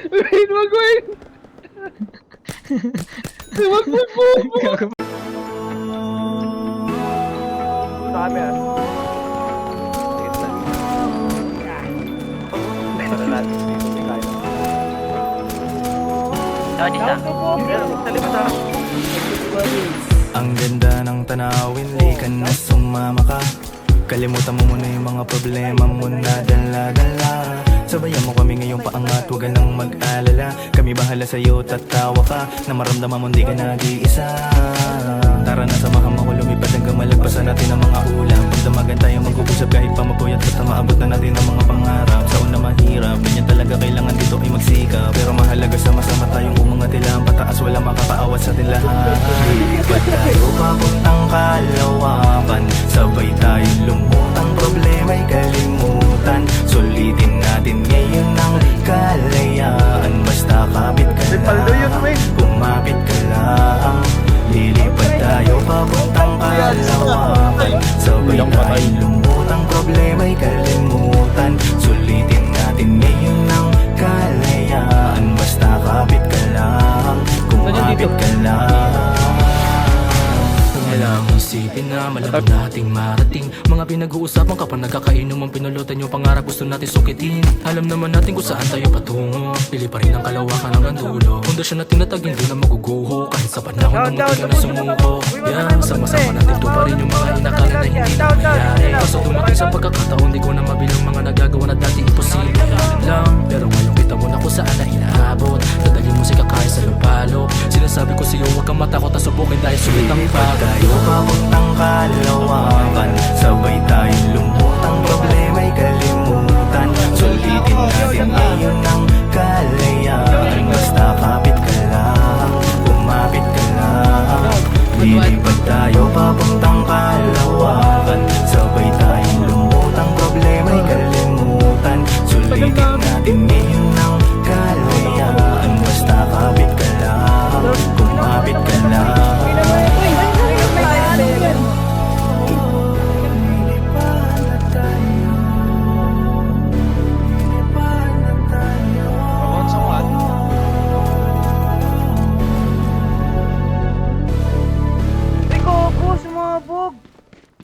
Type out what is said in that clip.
Wait, wag, wait! Wag, wag, wag! Gago. Dami ah. Para natin dito si Kyle. Sa likod ah. Ang ganda ng tanawin, di ka na sumama ka. Kalimutan mo muna yung mga problema mo na dala-dala. Sabayan mo kami ngayong paangat, huwag ka nang mag-alala. Kami bahala sa'yo, tatawa ka na maramdaman mo di ka nag-iisa. Tara na, samahan mo ko lumipad hanggang malagpasan natin ang mga ulam. Pagdamagan tayo mag-uusap kahit pa mapuyat basta maabot na natin ang mga pangarap. Sa una mahirap, ganyan talaga kailangan dito ay magsikap. Pero mahalaga sama-sama tayong umangat ilang pataas, wala makakaawat sa atin lahat. Lipat tayo papuntang kalawakan, sabay tayong lumutang problema'y kalimutan. Sulitin natin ngayon ang kalayaan, basta kapit ka lang, kumapit ka lang. Lilipad tayo papuntang kalawakan, sabay tayong lumutang problema'y kalimutan. Sulitin natin ngayon ang kalayaan, basta kapit ka lang, kumapit ka lang. Alam isipin na malabo nating marating mga pinag-uusapan kapag nagkakainom ang pinulutan yung pangarap gusto natin sukitin. Alam naman natin kung saan tayo patungo, pili pa rin ang kalawakan hanggang dulo. Pundasyon natin natag hindi na maguguho kahit sa panahon na muntik na sumuko. Yan, sama-sama natin to pa rin yung mga inakala na hindi na mangyari. Kaso dumating sa pagkakataon di ko na mabilang mga nagagawa na dati imposible lang. Pero ngayon kita mo na kung saan na inaabot. Dadali musika kahit sa lupalo. Sinasabi ko sa'yo huwag kang matakot at subukin dahil sulit ang pagod. Tayo papuntang kalawakan,